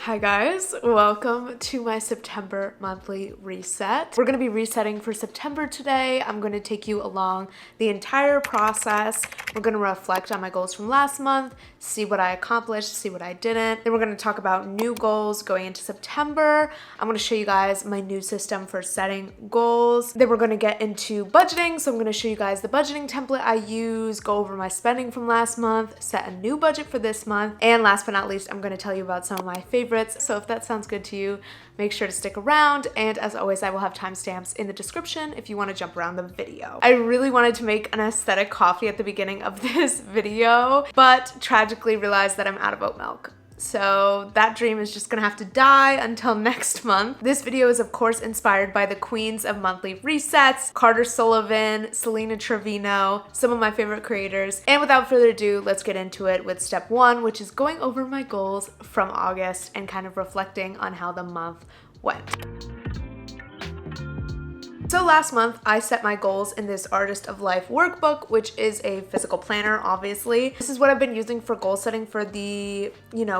Hi guys, welcome to my September monthly reset. We're gonna be resetting for September today. I'm gonna take you along the entire process. We're gonna reflect on my goals from last month, see what I accomplished, see what I didn't. Then we're gonna talk about new goals going into September. I'm gonna show you guys my new system for setting goals. Then we're gonna get into budgeting. So I'm gonna show you guys the budgeting template I use, go over my spending from last month, set a new budget for this month. And last but not least, I'm gonna tell you about some of my favorites. So if that sounds good to you, make sure to stick around. And as always, I will have timestamps in the description if you want to jump around the video. I really wanted to make an aesthetic coffee at the beginning of this video, but tragically realized that I'm out of oat milk. So that dream is just gonna have to die until next month. This video is of course inspired by the queens of monthly resets, Carter Sullivan, Selena Trevino, some of my favorite creators. And without further ado, let's get into it with step one, which is going over my goals from August and kind of reflecting on how the month went. So last month, I set my goals in this Artist of Life workbook, which is a physical planner, obviously. This is what I've been using for goal setting for the,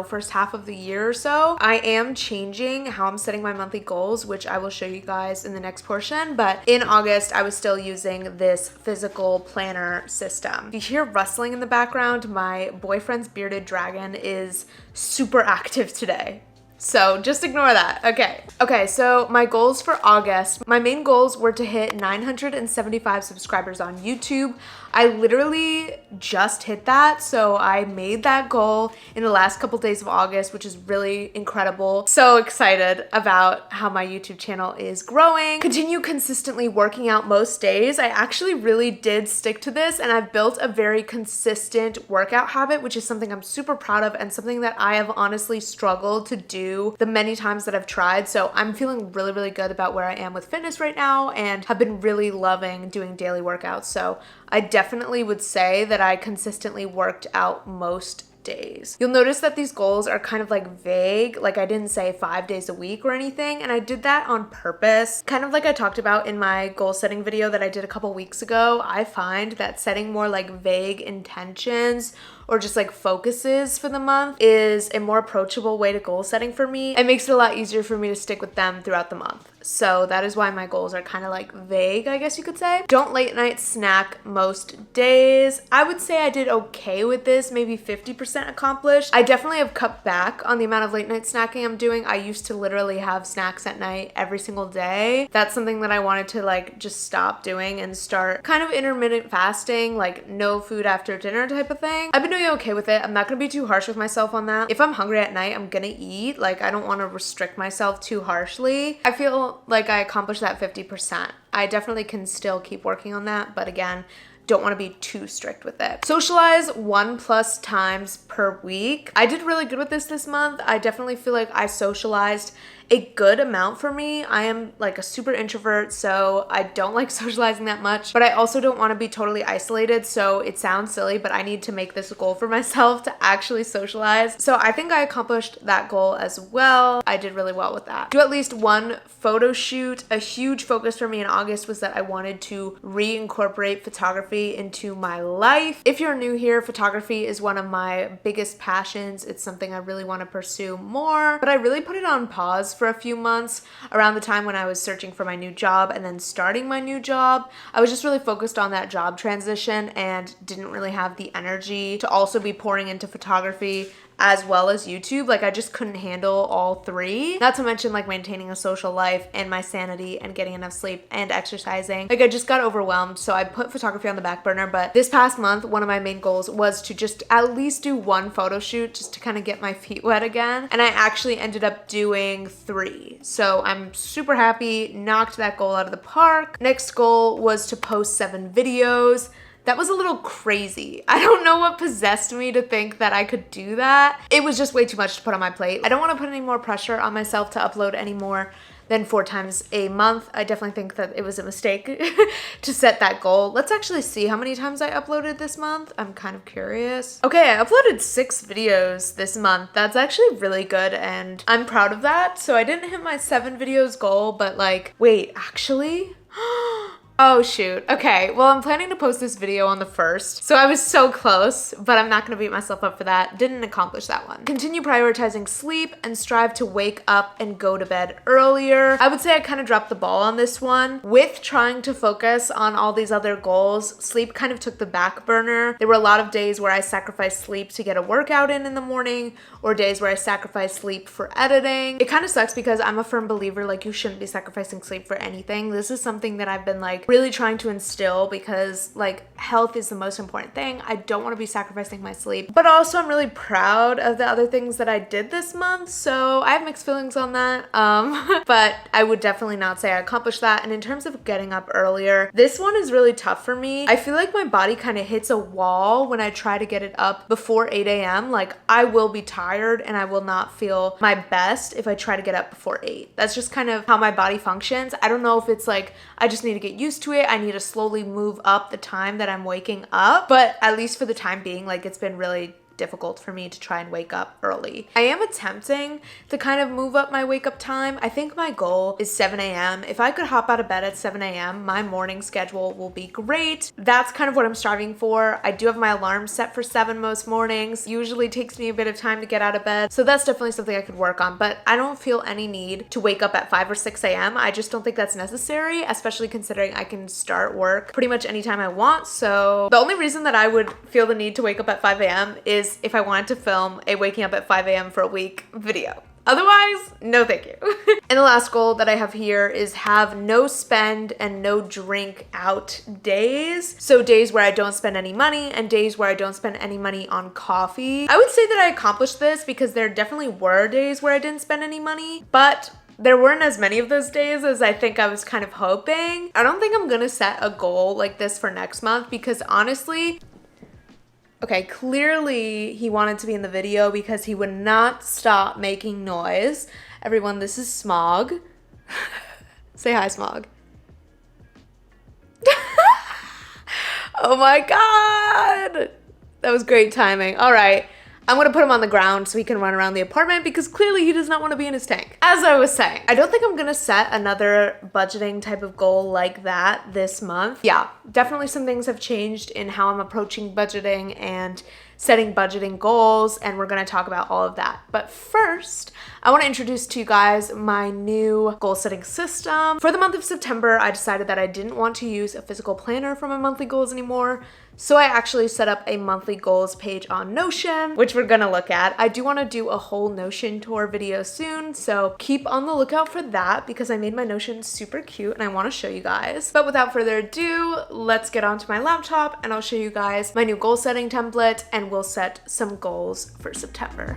first half of the year or so. I am changing how I'm setting my monthly goals, which I will show you guys in the next portion. But in August, I was still using this physical planner system. If you hear rustling in the background, my boyfriend's bearded dragon is super active today. So just ignore that. Okay, so my goals for August. My main goals were to hit 975 subscribers on YouTube. I literally just hit that, so I made that goal in the last couple days of August, which is really incredible. So excited about how my YouTube channel is growing. Continue consistently working out most days. I actually really did stick to this, and I've built a very consistent workout habit, which is something I'm super proud of and something that I have honestly struggled to do the many times that I've tried. So I'm feeling really, really good about where I am with fitness right now and have been really loving doing daily workouts. So I definitely would say that I consistently worked out most days. You'll notice that these goals are kind of like vague, like I didn't say 5 days a week or anything, and I did that on purpose. Kind of like I talked about in my goal setting video that I did a couple weeks ago, I find that setting more like vague intentions or just like focuses for the month is a more approachable way to goal setting for me. It makes it a lot easier for me to stick with them throughout the month. So that is why my goals are kind of like vague, I guess you could say. Don't late night snack most days. I would say I did okay with this, maybe 50% accomplished. I definitely have cut back on the amount of late night snacking I'm doing. I used to literally have snacks at night every single day. That's something that I wanted to like just stop doing and start kind of intermittent fasting, like no food after dinner type of thing. I've been doing okay with it. I'm not gonna be too harsh with myself on that. If I'm hungry at night, I'm gonna eat. Like I don't want to restrict myself too harshly. I feel like I accomplished that 50%. I definitely can still keep working on that, but again, don't want to be too strict with it. Socialize 1+ times per week. I did really good with this month. I definitely feel like I socialized a good amount for me. I am like a super introvert, so I don't like socializing that much, but I also don't want to be totally isolated. So it sounds silly, but I need to make this a goal for myself to actually socialize. So I think I accomplished that goal as well. I did really well with that. Do at least one photo shoot. A huge focus for me in August was that I wanted to reincorporate photography into my life. If you're new here, photography is one of my biggest passions. It's something I really want to pursue more, but I really put it on pause for a few months around the time when I was searching for my new job and then starting my new job. I was just really focused on that job transition and didn't really have the energy to also be pouring into photography as well as YouTube. Like I just couldn't handle all three. Not to mention like maintaining a social life and my sanity and getting enough sleep and exercising. Like I just got overwhelmed. So I put photography on the back burner. But this past month, one of my main goals was to just at least do one photo shoot just to kind of get my feet wet again. And I actually ended up doing 3. So I'm super happy, knocked that goal out of the park. Next goal was to post 7 videos. That was a little crazy. I don't know what possessed me to think that I could do that. It was just way too much to put on my plate. I don't want to put any more pressure on myself to upload any more than 4 times a month. I definitely think that it was a mistake to set that goal. Let's actually see how many times I uploaded this month. I'm kind of curious. Okay, I uploaded 6 videos this month. That's actually really good and I'm proud of that. So I didn't hit my 7 videos goal, but like, wait, actually? Oh shoot. Okay, well I'm planning to post this video on the 1st. So I was so close, but I'm not gonna beat myself up for that. Didn't accomplish that one. Continue prioritizing sleep and strive to wake up and go to bed earlier. I would say I kind of dropped the ball on this one. With trying to focus on all these other goals, sleep kind of took the back burner. There were a lot of days where I sacrificed sleep to get a workout in the morning, or days where I sacrificed sleep for editing. It kind of sucks because I'm a firm believer like you shouldn't be sacrificing sleep for anything. This is something that I've been like really trying to instill because like health is the most important thing. I don't want to be sacrificing my sleep, but also I'm really proud of the other things that I did this month. So I have mixed feelings on that. But I would definitely not say I accomplished that. And in terms of getting up earlier, this one is really tough for me. I feel like my body kind of hits a wall when I try to get it up before 8 a.m. Like I will be tired and I will not feel my best if I try to get up before 8. That's just kind of how my body functions. I don't know if it's like I just need to get used to it. I need to slowly move up the time that I'm waking up. But at least for the time being, like it's been really difficult for me to try and wake up early. I am attempting to kind of move up my wake up time. I think my goal is 7 a.m. If I could hop out of bed at 7 a.m., my morning schedule will be great. That's kind of what I'm striving for. I do have my alarm set for 7 most mornings. Usually takes me a bit of time to get out of bed. So that's definitely something I could work on, but I don't feel any need to wake up at 5 or 6 a.m. I just don't think that's necessary, especially considering I can start work pretty much anytime I want. So the only reason that I would feel the need to wake up at 5 a.m. is if I wanted to film a waking up at 5 a.m. for a week video. Otherwise, no thank you. And the last goal that I have here is have no spend and no drink out days. So days where I don't spend any money and days where I don't spend any money on coffee. I would say that I accomplished this because there definitely were days where I didn't spend any money, but there weren't as many of those days as I think I was kind of hoping. I don't think I'm gonna set a goal like this for next month because honestly, okay, clearly he wanted to be in the video because he would not stop making noise. Everyone, this is Smog. Say hi, Smog. Oh my God. That was great timing. All right. I'm gonna put him on the ground so he can run around the apartment because clearly he does not want to be in his tank. As I was saying, I don't think I'm gonna set another budgeting type of goal like that this month. Yeah, definitely some things have changed in how I'm approaching budgeting and setting budgeting goals, and we're gonna talk about all of that. But first, I wanna introduce to you guys my new goal setting system. For the month of September, I decided that I didn't want to use a physical planner for my monthly goals anymore. So I actually set up a monthly goals page on Notion, which we're gonna look at. I do wanna do a whole Notion tour video soon, so keep on the lookout for that because I made my Notion super cute and I wanna show you guys. But without further ado, let's get onto my laptop and I'll show you guys my new goal setting template and we'll set some goals for September.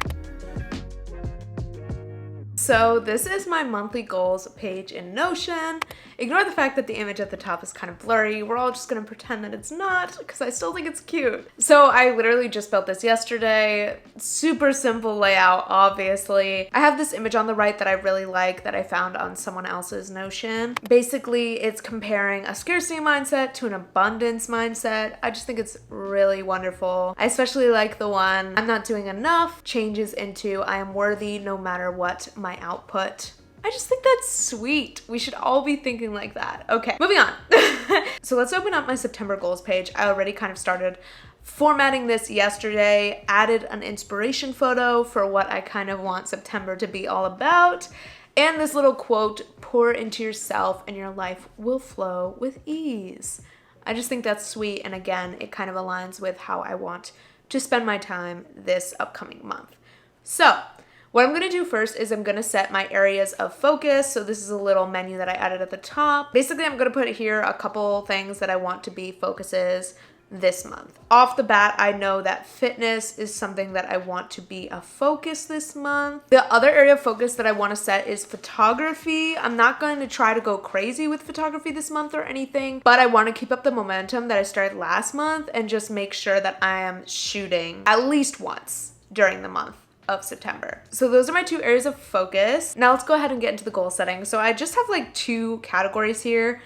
So this is my monthly goals page in Notion. Ignore the fact that the image at the top is kind of blurry. We're all just gonna pretend that it's not because I still think it's cute. So I literally just built this yesterday. Super simple layout, obviously. I have this image on the right that I really like that I found on someone else's Notion. Basically, it's comparing a scarcity mindset to an abundance mindset. I just think it's really wonderful. I especially like the one, I'm not doing enough, changes into I am worthy no matter what my output. I just think that's sweet. We should all be thinking like that. Okay, moving on. So let's open up my September goals page. I already kind of started formatting this yesterday, added an inspiration photo for what I kind of want September to be all about. And this little quote, pour into yourself and your life will flow with ease. I just think that's sweet. And again, it kind of aligns with how I want to spend my time this upcoming month. So what I'm gonna do first is I'm gonna set my areas of focus. So this is a little menu that I added at the top. Basically, I'm gonna put here a couple things that I want to be focuses this month. Off the bat, I know that fitness is something that I want to be a focus this month. The other area of focus that I want to set is photography. I'm not going to try to go crazy with photography this month or anything, but I want to keep up the momentum that I started last month and just make sure that I am shooting at least once during the month of September. So those are my two areas of focus. Now let's go ahead and get into the goal setting. So I just have like two categories here.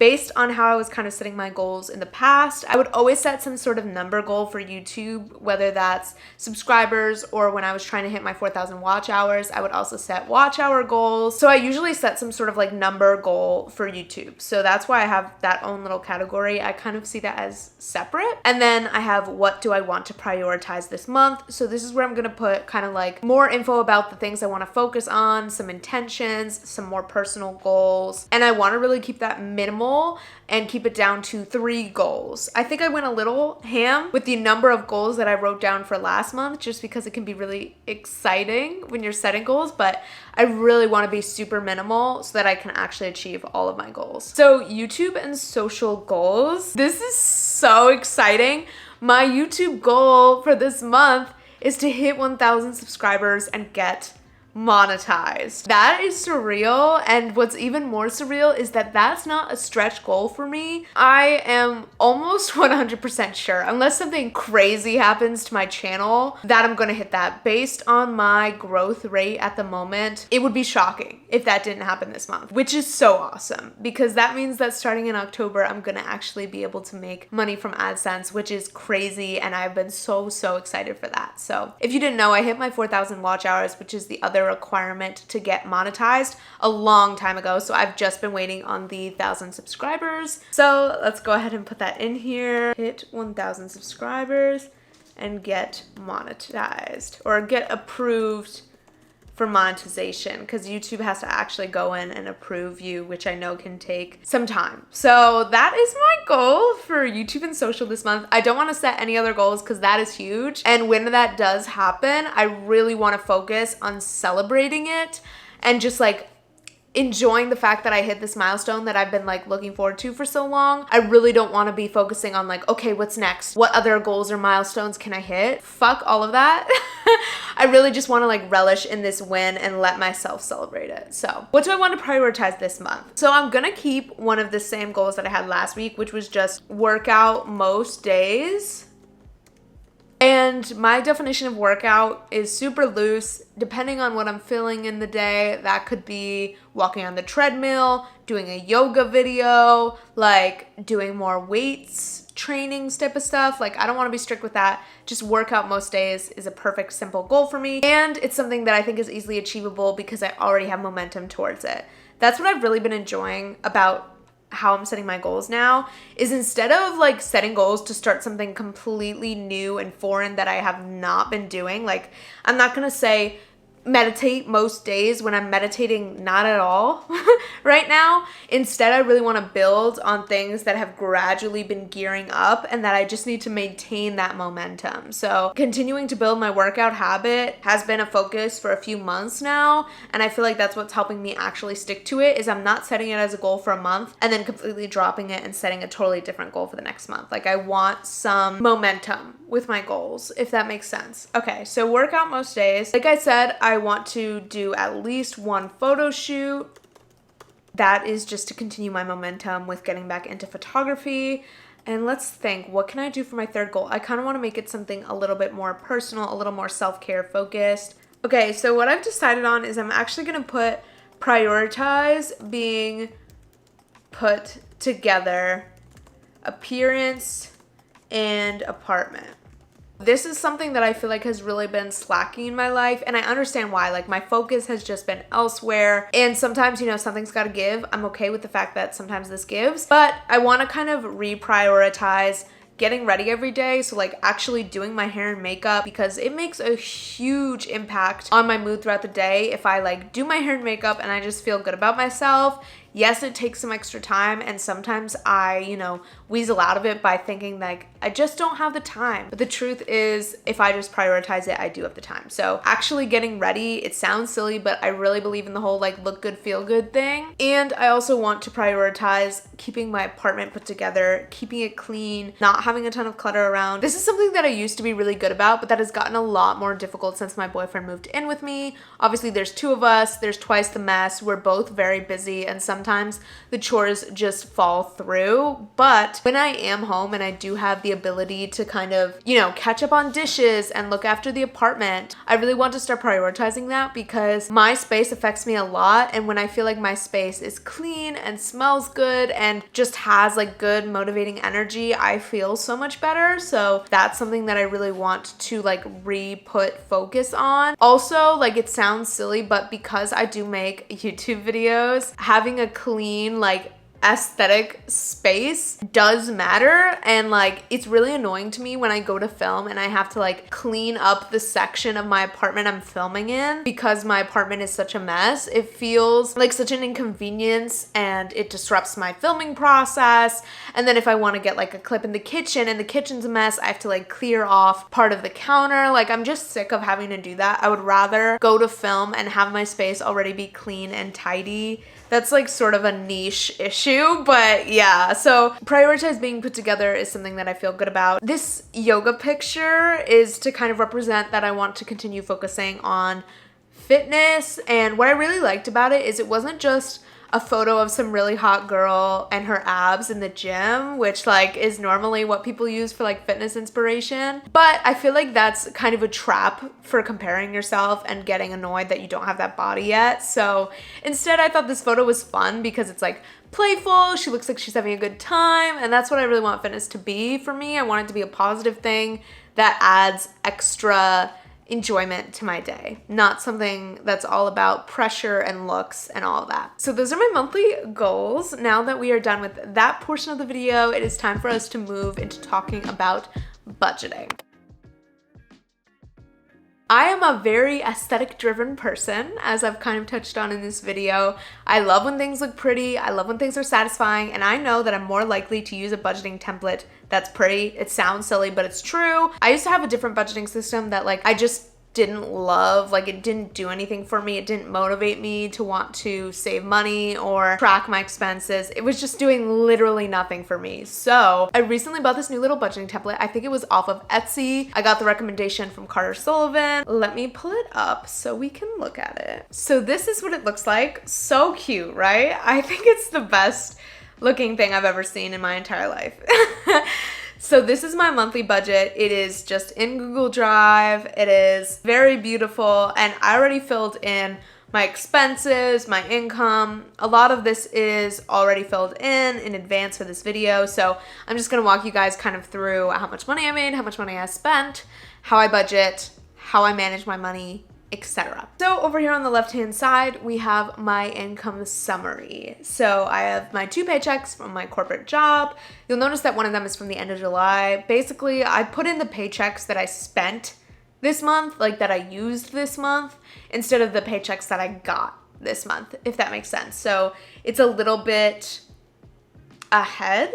based on how I was kind of setting my goals in the past, I would always set some sort of number goal for YouTube, whether that's subscribers or when I was trying to hit my 4,000 watch hours, I would also set watch hour goals. So I usually set some sort of like number goal for YouTube. So that's why I have that own little category. I kind of see that as separate. And then I have what do I want to prioritize this month. So this is where I'm going to put kind of like more info about the things I want to focus on, some intentions, some more personal goals. And I want to really keep that minimal and keep it down to 3 goals. I think I went a little ham with the number of goals that I wrote down for last month just because it can be really exciting when you're setting goals, but I really want to be super minimal so that I can actually achieve all of my goals. So YouTube and social goals. This is so exciting. My YouTube goal for this month is to hit 1,000 subscribers and get monetized. That is surreal, and what's even more surreal is that that's not a stretch goal for me. I am almost 100% sure, unless something crazy happens to my channel, that I'm gonna hit that. Based on my growth rate at the moment, it would be shocking if that didn't happen this month, which is so awesome because that means that starting in October, I'm gonna actually be able to make money from AdSense, which is crazy, and I've been so excited for that. So if you didn't know, I hit my 4,000 watch hours, which is the other requirement to get monetized, a long time ago. So I've just been waiting on the 1,000 subscribers. So let's go ahead and put that in here. Hit 1,000 subscribers and get monetized or get approved for monetization, because YouTube has to actually go in and approve you, which I know can take some time. So that is my goal for YouTube and social this month. I don't want to set any other goals because that is huge. And when that does happen, I really want to focus on celebrating it and just like enjoying the fact that I hit this milestone that I've been like looking forward to for so long. I really don't want to be focusing on like, okay, what's next? What other goals or milestones can I hit? Fuck all of that. I really just want to like relish in this win and let myself celebrate it. So what do I want to prioritize this month? So I'm gonna keep one of the same goals that I had last week, which was just work out most days. And my definition of workout is super loose, depending on what I'm feeling in the day. That could be walking on the treadmill, doing a yoga video, like doing more weights, trainings type of stuff. Like I don't want to be strict with that. Just work out most days is a perfect simple goal for me. And it's something that I think is easily achievable because I already have momentum towards it. That's what I've really been enjoying about how I'm setting my goals now, is instead of like setting goals to start something completely new and foreign that I have not been doing, like I'm not gonna say meditate most days when I'm meditating not at all right now. Instead, I really want to build on things that have gradually been gearing up and that I just need to maintain that momentum. So continuing to build my workout habit has been a focus for a few months now, and I feel like that's what's helping me actually stick to it, is I'm not setting it as a goal for a month and then completely dropping it and setting a totally different goal for the next month. Like I want some momentum with my goals, if that makes sense. Okay, so work out most days. Like I said, I want to do at least one photo shoot. That is just to continue my momentum with getting back into photography. And let's think, what can I do for my third goal? I kind of want to make it something a little bit more personal, a little more self-care focused. Okay, so what I've decided on is I'm actually going to prioritize being put together, appearance and apartment. This is something that I feel like has really been slacking in my life, and I understand why. Like my focus has just been elsewhere, and sometimes, you know, something's got to give. I'm okay with the fact that sometimes this gives, but I want to kind of reprioritize getting ready every day. So like actually doing my hair and makeup, because it makes a huge impact on my mood throughout the day if I like do my hair and makeup and I just feel good about myself. Yes, it takes some extra time, and sometimes I, you know, weasel out of it by thinking like, I just don't have the time. But the truth is, if I just prioritize it, I do have the time. So actually getting ready, it sounds silly, but I really believe in the whole like look good, feel good thing. And I also want to prioritize keeping my apartment put together, keeping it clean, not having a ton of clutter around. This is something that I used to be really good about, but that has gotten a lot more difficult since my boyfriend moved in with me. Obviously there's 2 of us, there's twice the mess. We're both very busy, and some sometimes the chores just fall through. But when I am home and I do have the ability to kind of, you know, catch up on dishes and look after the apartment, I really want to start prioritizing that because my space affects me a lot. And when I feel like my space is clean and smells good and just has like good motivating energy, I feel so much better. So that's something that I really want to like re-put focus on. Also, like, it sounds silly, but because I do make YouTube videos, having a clean, like, aesthetic space does matter. And like, it's really annoying to me when I go to film and I have to like clean up the section of my apartment I'm filming in because my apartment is such a mess. It feels like such an inconvenience and it disrupts my filming process. And then if I want to get like a clip in the kitchen and the kitchen's a mess, I have to like clear off part of the counter. Like, I'm just sick of having to do that. I would rather go to film and have my space already be clean and tidy. That's like sort of a niche issue, but yeah. So prioritize being put together is something that I feel good about. This yoga picture is to kind of represent that I want to continue focusing on fitness. And what I really liked about it is it wasn't just a photo of some really hot girl and her abs in the gym, which like is normally what people use for like fitness inspiration. But I feel like that's kind of a trap for comparing yourself and getting annoyed that you don't have that body yet. So instead, I thought this photo was fun because it's like playful. She looks like she's having a good time. And that's what I really want fitness to be for me. I want it to be a positive thing that adds extra enjoyment to my day, not something that's all about pressure and looks and all of that. So those are my monthly goals. Now that we are done with that portion of the video, it is time for us to move into talking about budgeting. I am a very aesthetic driven person, as I've kind of touched on in this video. I love when things look pretty, I love when things are satisfying, and I know that I'm more likely to use a budgeting template that's pretty. It sounds silly, but it's true. I used to have a different budgeting system that like I just didn't love. Like, it didn't do anything for me. It didn't motivate me to want to save money or track my expenses. It was just doing literally nothing for me. So I recently bought this new little budgeting template. I think it was off of Etsy. I got the recommendation from Carter Sullivan. Let me pull it up so we can look at it. So this is what it looks like. So cute, right? I think it's the best looking thing I've ever seen in my entire life. So this is my monthly budget. It is just in Google Drive. It is very beautiful, and I already filled in my expenses, my income. A lot of this is already filled in advance for this video. So I'm just gonna walk you guys kind of through how much money I made, how much money I spent, how I budget, how I manage my money, etc. So over here on the left-hand side, we have my income summary. So I have my 2 paychecks from my corporate job. You'll notice that one of them is from the end of July. Basically, I put in the paychecks that I spent this month, like that I used this month, instead of the paychecks that I got this month, if that makes sense. So it's a little bit ahead,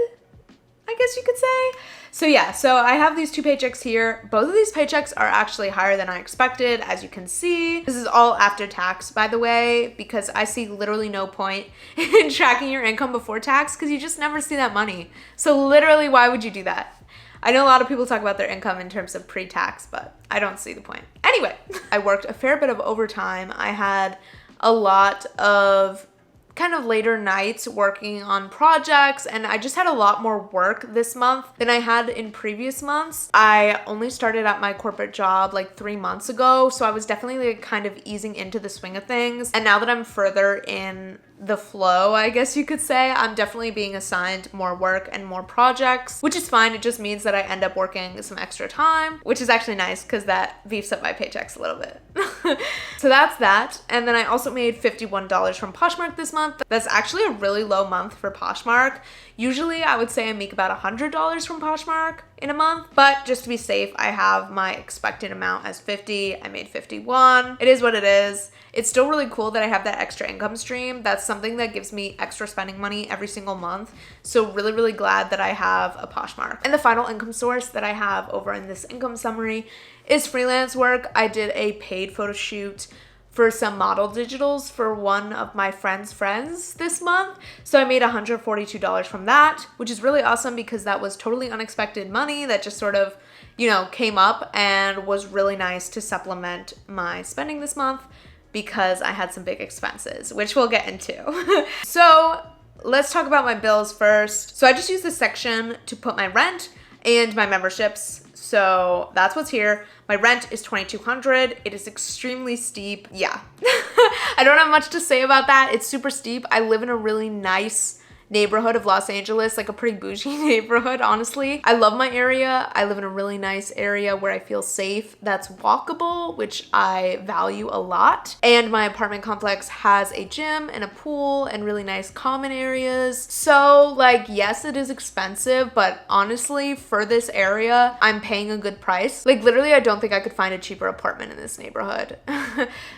I guess you could say. So yeah, so I have these 2 paychecks here. Both of these paychecks are actually higher than I expected, as you can see. This is all after tax, by the way, because I see literally no point in tracking your income before tax because you just never see that money. So literally, why would you do that? I know a lot of people talk about their income in terms of pre-tax, but I don't see the point. Anyway, I worked a fair bit of overtime. I had a lot of kind of later nights working on projects, and I just had a lot more work this month than I had in previous months. I only started at my corporate job like 3 months ago, so I was definitely like kind of easing into the swing of things. And now that I'm further in the flow, I guess you could say, I'm definitely being assigned more work and more projects, which is fine. It just means that I end up working some extra time, which is actually nice because that beefs up my paychecks a little bit. So that's that. And then I also made $51 from Poshmark this month. That's actually a really low month for Poshmark. Usually I would say I make about $100 from Poshmark in a month, but just to be safe, I have my expected amount as 50. I made 51. It is what it is. It's still really cool that I have that extra income stream. That's something that gives me extra spending money every single month. So really, really glad that I have a Poshmark. And the final income source that I have over in this income summary is freelance work. I did a paid photo shoot for some model digitals for one of my friend's friends this month. So I made $142 from that, which is really awesome because that was totally unexpected money that just sort of, you know, came up and was really nice to supplement my spending this month. because I had some big expenses, which we'll get into. So let's talk about my bills first. So I just use this section to put my rent and my memberships. So that's what's here. My rent is $2,200. It is extremely steep. Yeah. I don't have much to say about that. It's super steep. I live in a really nice neighborhood of Los Angeles, like a pretty bougie neighborhood, honestly. I love my area. I live in a really nice area where I feel safe, that's walkable, which I value a lot. And my apartment complex has a gym and a pool and really nice common areas. So like, yes, it is expensive, but honestly, for this area, I'm paying a good price. Like literally, I don't think I could find a cheaper apartment in this neighborhood.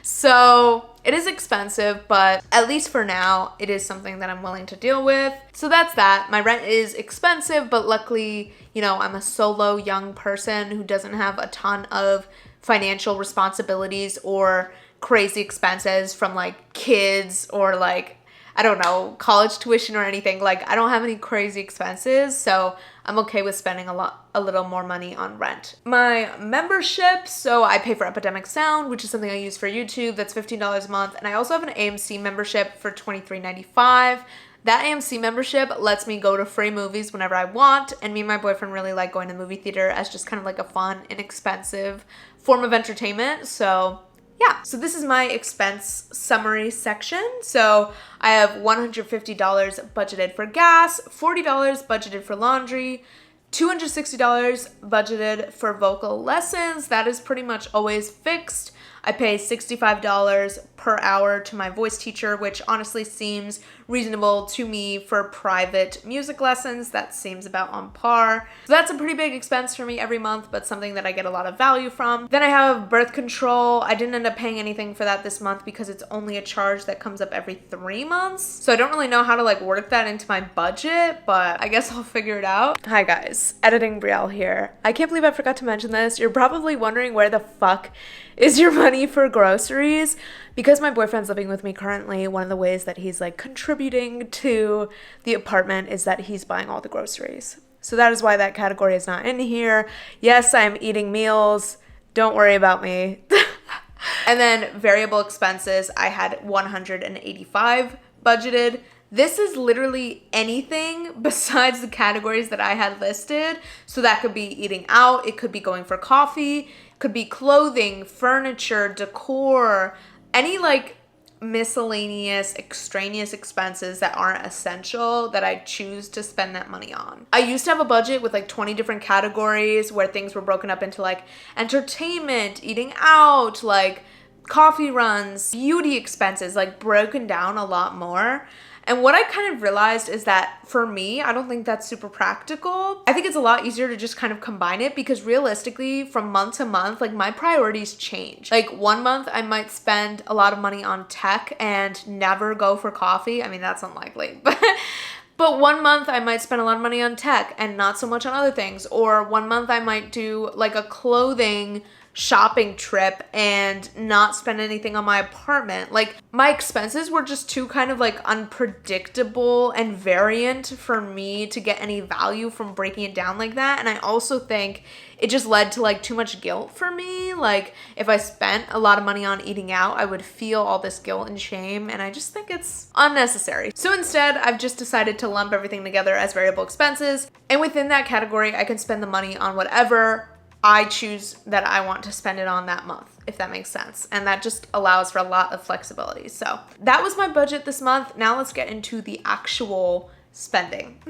So it is expensive, but at least for now, it is something that I'm willing to deal with. So that's that. My rent is expensive, but luckily, you know, I'm a solo young person who doesn't have a ton of financial responsibilities or crazy expenses from like kids or like, I don't know, college tuition or anything. Like I don't have any crazy expenses, so I'm okay with spending a little more money on rent. My membership, so I pay for Epidemic Sound, which is something I use for YouTube. That's $15 a month. And I also have an AMC membership for $23.95. That AMC membership lets me go to free movies whenever I want. And me and my boyfriend really like going to the movie theater as just kind of like a fun, inexpensive form of entertainment. So yeah, so this is my expense summary section. So I have $150 budgeted for gas, $40 budgeted for laundry, $260 budgeted for vocal lessons. That is pretty much always fixed. I pay $65 per hour to my voice teacher, which honestly seems reasonable to me for private music lessons. That seems about on par. So that's a pretty big expense for me every month, but something that I get a lot of value from. Then I have birth control. I didn't end up paying anything for that this month because it's only a charge that comes up every 3 months. So I don't really know how to like work that into my budget, but I guess I'll figure it out. Hi guys, editing Brielle here. I can't believe I forgot to mention this. You're probably wondering where the fuck is your money for groceries? Because my boyfriend's living with me currently, one of the ways that he's like contributing to the apartment is that he's buying all the groceries. So that is why that category is not in here. Yes, I'm eating meals. Don't worry about me. And then variable expenses, I had 185 budgeted. This is literally anything besides the categories that I had listed. So that could be eating out, it could be going for coffee, could be clothing, furniture, decor, any like miscellaneous extraneous expenses that aren't essential that I choose to spend that money on. I used to have a budget with like 20 different categories where things were broken up into like entertainment, eating out, like coffee runs, beauty expenses, like broken down a lot more. And what I kind of realized is that for me, I don't think that's super practical. I think it's a lot easier to just kind of combine it because realistically, from month to month, like my priorities change. Like 1 month, I might spend a lot of money on tech and never go for coffee. I mean, that's unlikely, but 1 month I might spend a lot of money on tech and not so much on other things. Or 1 month I might do like a clothing shopping trip and not spend anything on my apartment. Like my expenses were just too kind of like unpredictable and variant for me to get any value from breaking it down like that. And I also think it just led to like too much guilt for me. Like if I spent a lot of money on eating out, I would feel all this guilt and shame, and I just think it's unnecessary. So instead, I've just decided to lump everything together as variable expenses. And within that category, I can spend the money on whatever I choose that I want to spend it on that month, if that makes sense. And that just allows for a lot of flexibility. So that was my budget this month. Now let's get into the actual spending.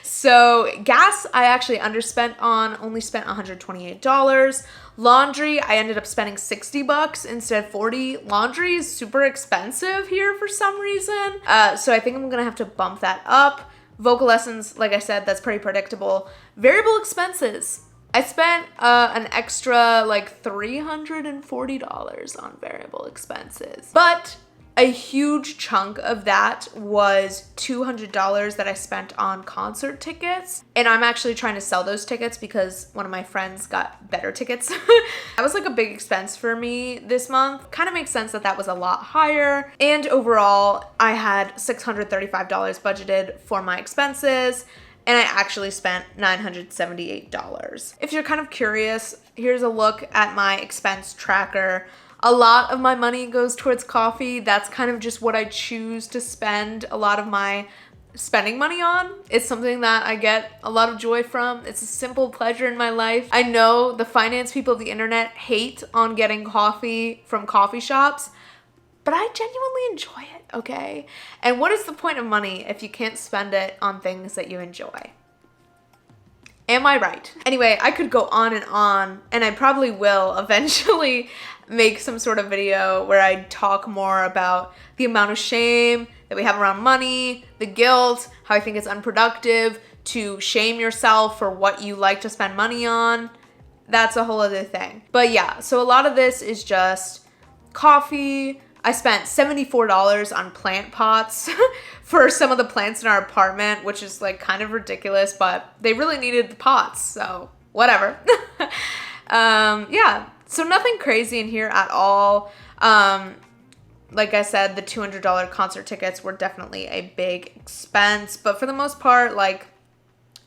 So gas, I actually underspent on, only spent $128. Laundry, I ended up spending $60 instead of $40. Laundry is super expensive here for some reason. So I think I'm gonna have to bump that up. Vocal lessons, like I said, that's pretty predictable. Variable expenses. I spent an extra like $340 on variable expenses, but a huge chunk of that was $200 that I spent on concert tickets. And I'm actually trying to sell those tickets because one of my friends got better tickets. That was like a big expense for me this month. Kind of makes sense that that was a lot higher. And overall, I had $635 budgeted for my expenses, and I actually spent $978. If you're kind of curious, here's a look at my expense tracker A lot of my money goes towards coffee. That's kind of just what I choose to spend a lot of my spending money on. It's something that I get a lot of joy from. It's a simple pleasure in my life. I know the finance people of the internet hate on getting coffee from coffee shops, but I genuinely enjoy it, okay? And what is the point of money if you can't spend it on things that you enjoy? Am I right? Anyway, I could go on, and I probably will eventually make some sort of video where I talk more about the amount of shame that we have around money, the guilt, how I think it's unproductive to shame yourself for what you like to spend money on. That's a whole other thing. But yeah, so a lot of this is just coffee. I spent $74 on plant pots for some of the plants in our apartment, which is like kind of ridiculous, but they really needed the pots, so whatever. Yeah, so nothing crazy in here at all. Like I said, the $200 concert tickets were definitely a big expense, but for the most part, like,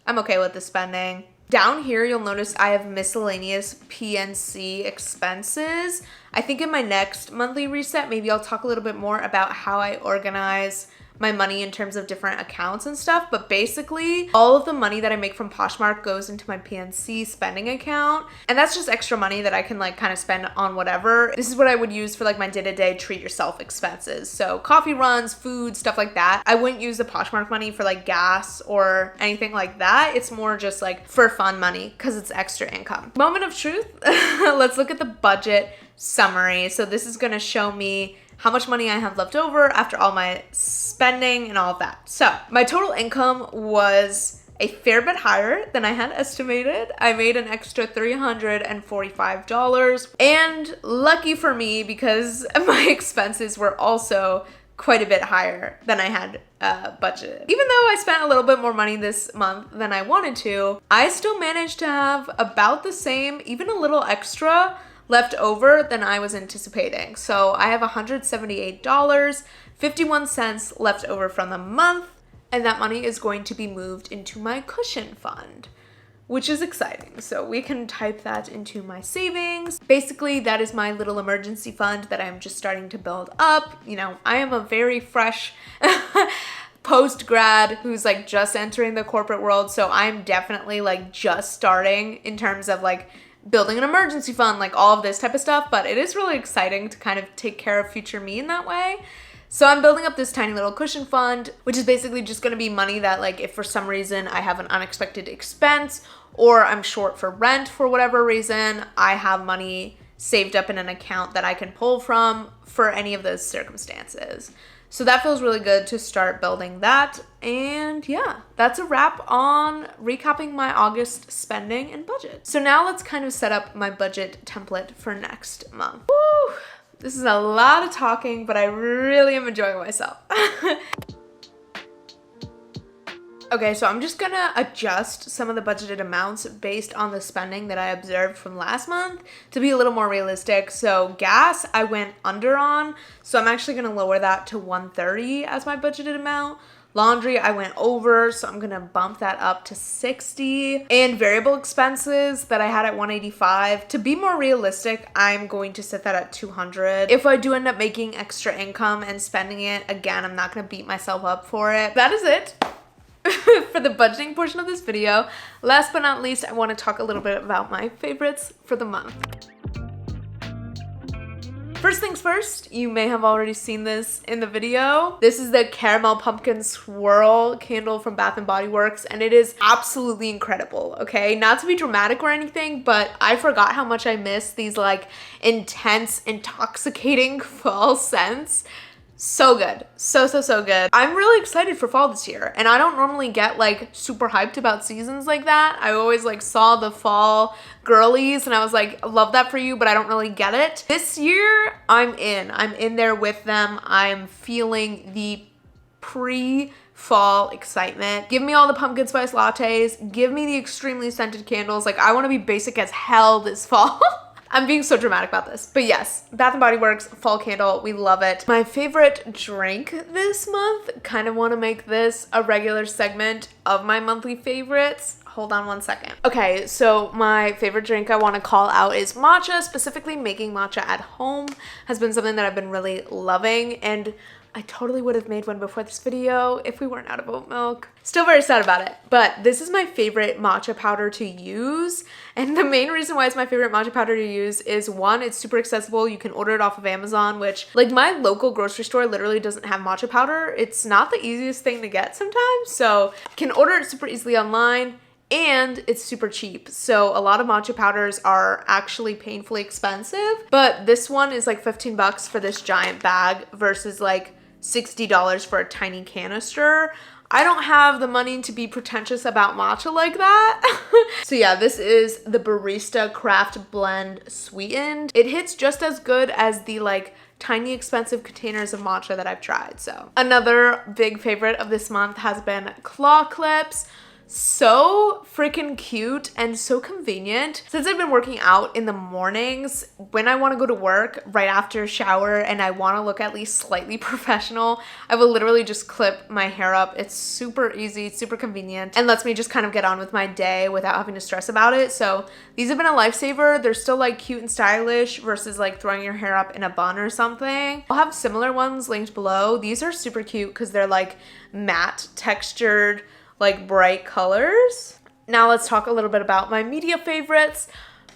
I'm okay with the spending. Down here, you'll notice I have miscellaneous PNC expenses. I think in my next monthly reset, maybe I'll talk a little bit more about how I organize my money in terms of different accounts and stuff. But basically, all of the money that I make from Poshmark goes into my PNC spending account. And that's just extra money that I can like kind of spend on whatever. This is what I would use for like my day-to-day treat yourself expenses. So coffee runs, food, stuff like that. I wouldn't use the Poshmark money for like gas or anything like that. It's more just like for fun money because it's extra income. Moment of truth. Let's look at the budget summary. So this is going to show me how much money I have left over after all my spending and all of that. So my total income was a fair bit higher than I had estimated. I made an extra $345. And lucky for me, because my expenses were also quite a bit higher than I had budgeted. Even though I spent a little bit more money this month than I wanted to, I still managed to have about the same, even a little extra left over than I was anticipating. So I have $178.51 left over from the month, and that money is going to be moved into my cushion fund, which is exciting. So we can type that into my savings. Basically, that is my little emergency fund that I'm just starting to build up. You know, I am a very fresh post-grad who's like just entering the corporate world. So I'm definitely like just starting in terms of like building an emergency fund, like all of this type of stuff, but it is really exciting to kind of take care of future me in that way. So I'm building up this tiny little cushion fund, which is basically just going to be money that like if for some reason I have an unexpected expense or I'm short for rent for whatever reason, I have money saved up in an account that I can pull from for any of those circumstances. So that feels really good to start building that. And yeah, that's a wrap on recapping my August spending and budget. So now let's kind of set up my budget template for next month. Woo! This is a lot of talking, but I really am enjoying myself. Okay, so I'm just gonna adjust some of the budgeted amounts based on the spending that I observed from last month to be a little more realistic. So gas, I went under on, so I'm actually gonna lower that to $130 as my budgeted amount. Laundry, I went over, so I'm gonna bump that up to $60. And variable expenses that I had at $185. To be more realistic, I'm going to set that at $200. If I do end up making extra income and spending it, again, I'm not gonna beat myself up for it. That is it for the budgeting portion of this video. Last but not least, I want to talk a little bit about my favorites for the month. First things first, you may have already seen this in the video. This is the Caramel Pumpkin Swirl candle from Bath & Body Works, and it is absolutely incredible, okay? Not to be dramatic or anything, but I forgot how much I miss these like intense, intoxicating fall scents. So good. So good. I'm really excited for fall this year, and I don't normally get like super hyped about seasons like that. I always like saw the fall girlies and I was like, love that for you, but I don't really get it. This year, I'm in there with them. I'm feeling the pre-fall excitement. Give me all the pumpkin spice lattes. Give me the extremely scented candles. Like, I want to be basic as hell this fall. I'm being so dramatic about this. But yes, Bath & Body Works fall candle. We love it. My favorite drink this month, kind of want to make this a regular segment of my monthly favorites. Hold on one second. Okay, so my favorite drink I want to call out is matcha. Specifically, making matcha at home has been something that I've been really loving, and I totally would have made one before this video if we weren't out of oat milk. Still very sad about it, but this is my favorite matcha powder to use. And the main reason why it's my favorite matcha powder to use is, one, it's super accessible. You can order it off of Amazon, which, like, my local grocery store literally doesn't have matcha powder. It's not the easiest thing to get sometimes, so you can order it super easily online. And it's super cheap. So a lot of matcha powders are actually painfully expensive, but this one is like 15 bucks for this giant bag versus like $60 for a tiny canister. I don't have the money to be pretentious about matcha like that. So yeah, this is the Barista Craft Blend Sweetened. It hits just as good as the like tiny expensive containers of matcha that I've tried. So another big favorite of this month has been claw clips. So freaking cute and so convenient. Since I've been working out in the mornings, when I want to go to work right after a shower and I want to look at least slightly professional, I will literally just clip my hair up. It's super easy, super convenient, and lets me just kind of get on with my day without having to stress about it. So these have been a lifesaver. They're still like cute and stylish versus like throwing your hair up in a bun or something. I'll have similar ones linked below. These are super cute because they're like matte textured, like bright colors. Now let's talk a little bit about my media favorites.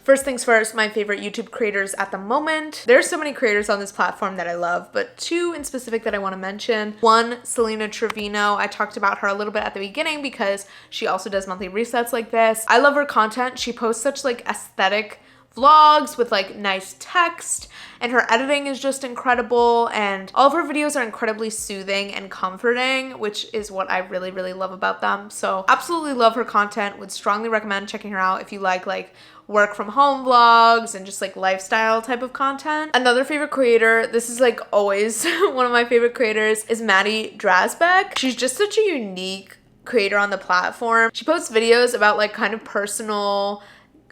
First things first, my favorite YouTube creators at the moment. There's so many creators on this platform that I love, but two in specific that I want to mention. One, Selena Trevino. I talked about her a little bit at the beginning because she also does monthly resets like this. I love her content. She posts such like aesthetic vlogs with like nice text, and her editing is just incredible, and all of her videos are incredibly soothing and comforting, which is what I really, really love about them. So absolutely love her content. Would strongly recommend checking her out if you like work from home vlogs and just like lifestyle type of content. Another favorite creator, this is like always one of my favorite creators, is Maddie Drasbeck. She's just such a unique creator on the platform. She posts videos about like kind of personal,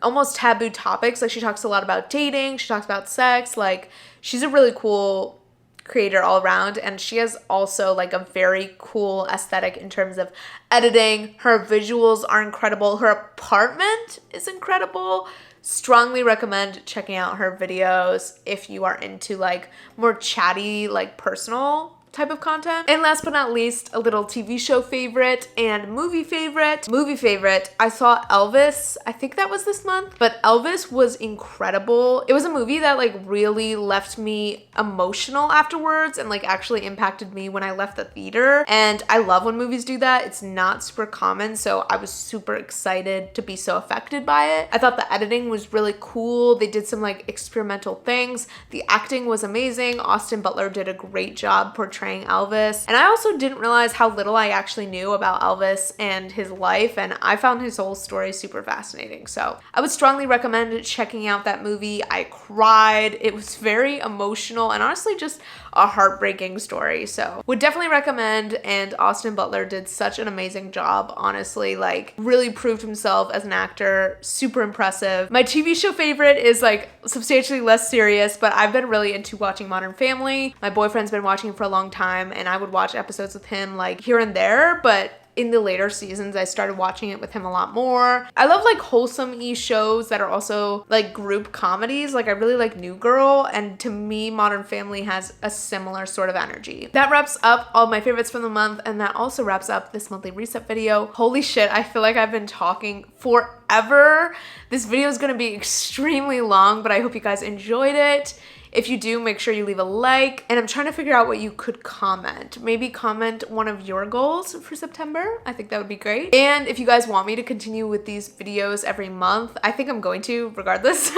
almost taboo topics. Like she talks a lot about dating, she talks about sex. Like she's a really cool creator all around, and she has also like a very cool aesthetic in terms of editing. Her visuals are incredible. Her apartment is incredible. Strongly recommend checking out her videos if you are into like more chatty, like personal type of content. And last but not least, a little TV show favorite and movie favorite. Movie favorite, I saw Elvis, I think that was this month, but Elvis was incredible. It was a movie that like really left me emotional afterwards and like actually impacted me when I left the theater. And I love when movies do that. It's not super common, so I was super excited to be so affected by it. I thought the editing was really cool. They did some like experimental things. The acting was amazing. Austin Butler did a great job portraying Elvis. And I also didn't realize how little I actually knew about Elvis and his life, and I found his whole story super fascinating. So I would strongly recommend checking out that movie. I cried. It was very emotional and honestly just a heartbreaking story. So would definitely recommend, and Austin Butler did such an amazing job, honestly, like really proved himself as an actor. Super impressive. My TV show favorite is like substantially less serious, but I've been really into watching Modern Family. My boyfriend's been watching for a long time, and I would watch episodes with him like here and there, but in the later seasons, I started watching it with him a lot more. I love like wholesome-y shows that are also like group comedies. Like I really like New Girl, and to me, Modern Family has a similar sort of energy. That wraps up all my favorites from the month, and that also wraps up this monthly reset video. Holy shit, I feel like I've been talking forever. This video is gonna be extremely long, but I hope you guys enjoyed it. If you do, make sure you leave a like, and I'm trying to figure out what you could comment. Maybe comment one of your goals for September. I think that would be great. And if you guys want me to continue with these videos every month, I think I'm going to regardless,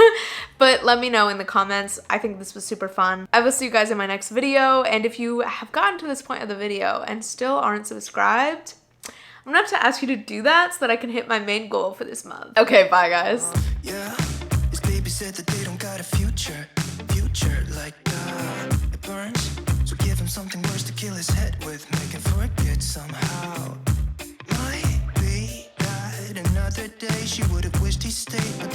but let me know in the comments. I think this was super fun. I will see you guys in my next video, and if you have gotten to this point of the video and still aren't subscribed, I'm gonna have to ask you to do that so that I can hit my main goal for this month. Okay, bye guys. Yeah, his baby said that they don't got a future like it burns, so give him something worse to kill his head with, make him forget somehow. Might be that another day she would have wished he stayed, but